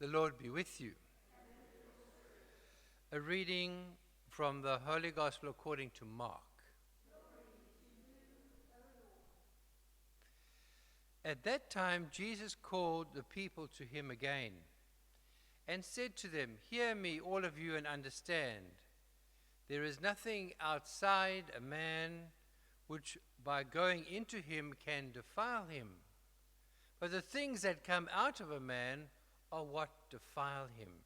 The Lord be with you. A reading from the Holy Gospel according to Mark. At that time, Jesus called the people to him again and said to them, "Hear me, all of you, and understand. There is nothing outside a man which by going into him can defile him. But the things that come out of a man are what defile him."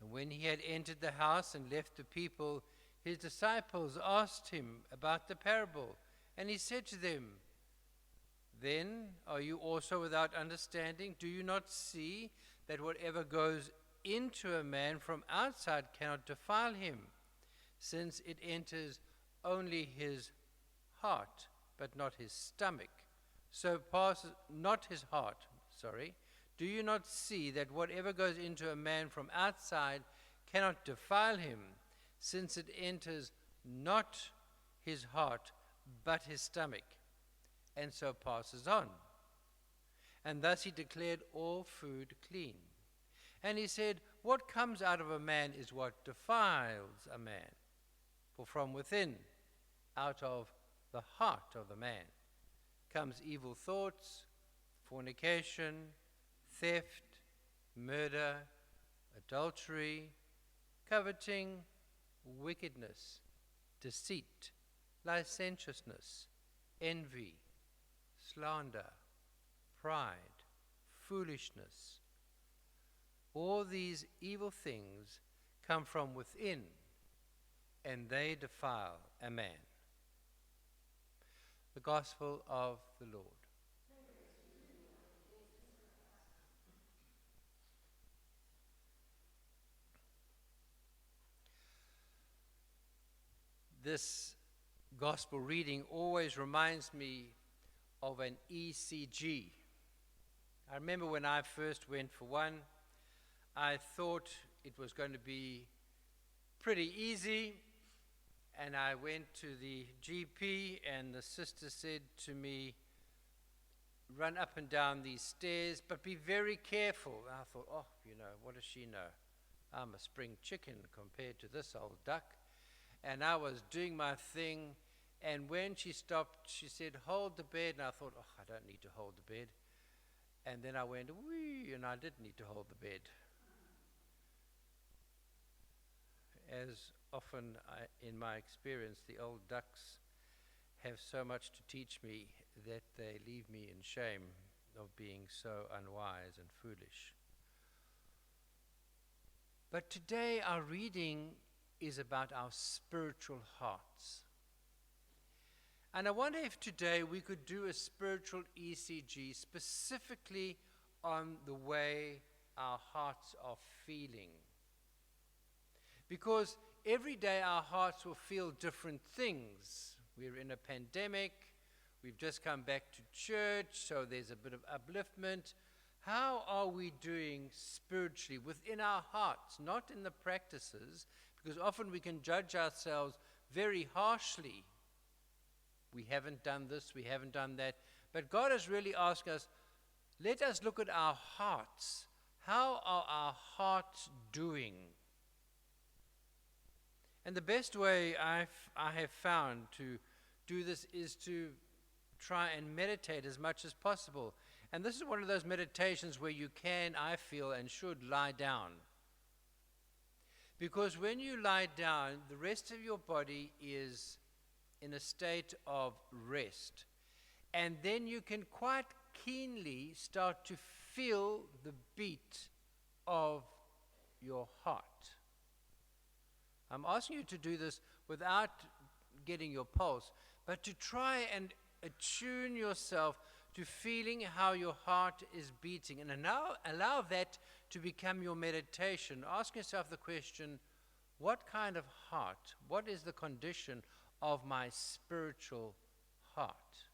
And when he had entered the house and left the people, his disciples asked him about the parable. And he said to them, "Then are you also without understanding? Do you not see that whatever goes into a man from outside cannot defile him, since it enters only his heart, but not his stomach? So passes not his heart, Do you not see that whatever goes into a man from outside cannot defile him, since it enters not his heart, but his stomach, and so passes on?" And thus he declared all food clean. And he said, "What comes out of a man is what defiles a man. For from within, out of the heart of the man, comes evil thoughts, fornication, theft, murder, adultery, coveting, wickedness, deceit, licentiousness, envy, slander, pride, foolishness. All these evil things come from within, and they defile a man." The Gospel of the Lord. This gospel reading always reminds me of an ECG. I remember when I first went for one, I thought it was going to be pretty easy, and I went to the GP, and the sister said to me, "Run up and down these stairs, but be very careful." And I thought, what does she know? I'm a spring chicken compared to this old duck. And I was doing my thing, and when she stopped, she said, "Hold the bed." And I thought, I don't need to hold the bed. And then I went, whee, and I did need to hold the bed. As often in my experience, the old ducks have so much to teach me that they leave me in shame of being so unwise and foolish. But today our reading is about our spiritual hearts. And I wonder if today we could do a spiritual ECG specifically on the way our hearts are feeling. Because every day our hearts will feel different things. We're in a pandemic, we've just come back to church, so there's a bit of upliftment. How are we doing spiritually within our hearts, not in the practices? Because often we can judge ourselves very harshly. We haven't done this, we haven't done that. But God has really asked us, let us look at our hearts. How are our hearts doing? And the best way I have found to do this is to try and meditate as much as possible. And this is one of those meditations where you can, I feel, and should lie down. Because when you lie down, the rest of your body is in a state of rest. And then you can quite keenly start to feel the beat of your heart. I'm asking you to do this without getting your pulse, but to try and attune yourself to feeling how your heart is beating, and allow that to become your meditation. Ask yourself the question, what kind of heart, what is the condition of my spiritual heart?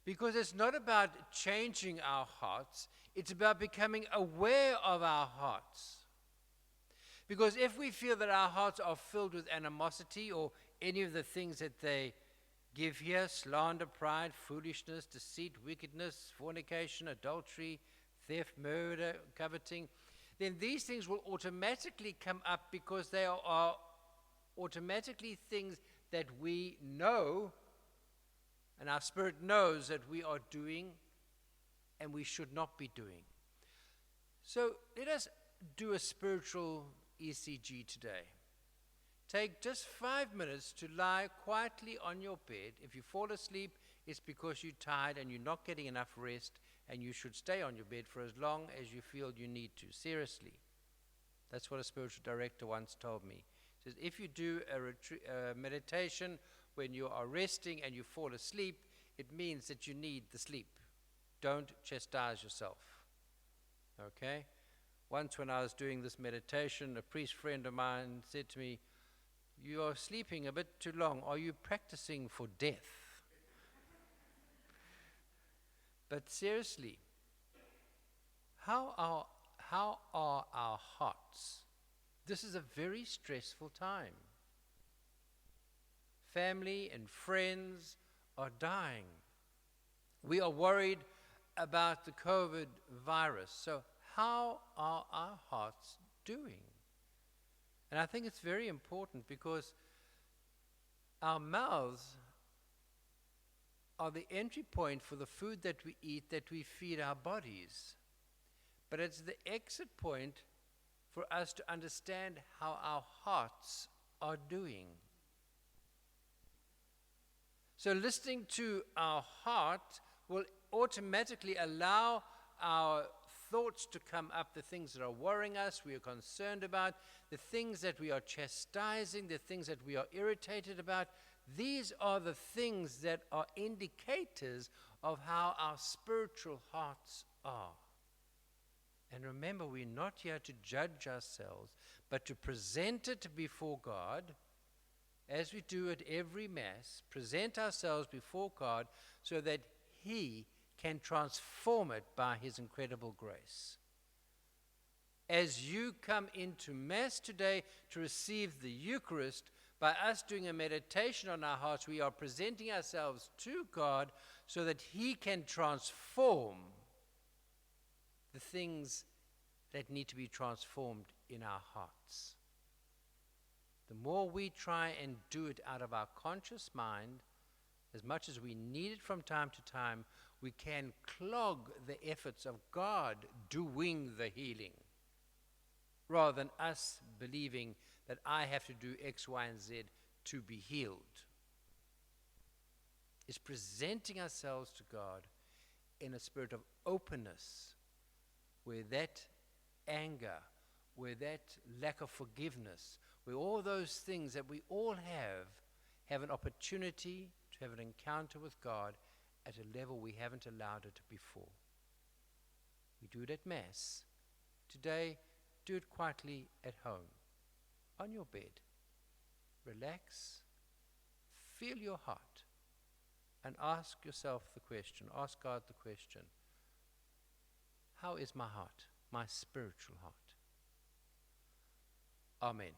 Because it's not about changing our hearts, it's about becoming aware of our hearts. Because if we feel that our hearts are filled with animosity or any of the things that they give here, slander, pride, foolishness, deceit, wickedness, fornication, adultery, theft, murder, coveting, then these things will automatically come up because they are automatically things that we know, and our spirit knows that we are doing and we should not be doing. So let us do a spiritual ECG today. Take just 5 minutes to lie quietly on your bed. If you fall asleep, it's because you're tired and you're not getting enough rest, and you should stay on your bed for as long as you feel you need to. Seriously. That's what a spiritual director once told me. He says, if you do a meditation when you are resting and you fall asleep, it means that you need the sleep. Don't chastise yourself. Okay? Once when I was doing this meditation, a priest friend of mine said to me, "You are sleeping a bit too long. Are you practicing for death?" But seriously, how are our hearts? This is a very stressful time. Family and friends are dying. We are worried about the COVID virus. So how are our hearts doing? And I think it's very important because our mouths are the entry point for the food that we eat, that we feed our bodies. But it's the exit point for us to understand how our hearts are doing. So listening to our heart will automatically allow our thoughts to come up, the things that are worrying us, we are concerned about, the things that we are chastising, the things that we are irritated about. These are the things that are indicators of how our spiritual hearts are. And remember, we're not here to judge ourselves, but to present it before God, as we do at every Mass, present ourselves before God so that He can transform it by His incredible grace. As you come into Mass today to receive the Eucharist, by us doing a meditation on our hearts, we are presenting ourselves to God so that He can transform the things that need to be transformed in our hearts. The more we try and do it out of our conscious mind, as much as we need it from time to time, we can clog the efforts of God doing the healing, rather than us believing that I have to do X, Y, and Z to be healed. It's presenting ourselves to God in a spirit of openness, where that anger, where that lack of forgiveness, where all those things that we all have an opportunity to have an encounter with God at a level we haven't allowed it before. We do it at Mass. Today, do it quietly at home, on your bed. Relax, feel your heart, and ask yourself the question, ask God the question, how is my heart, my spiritual heart? Amen.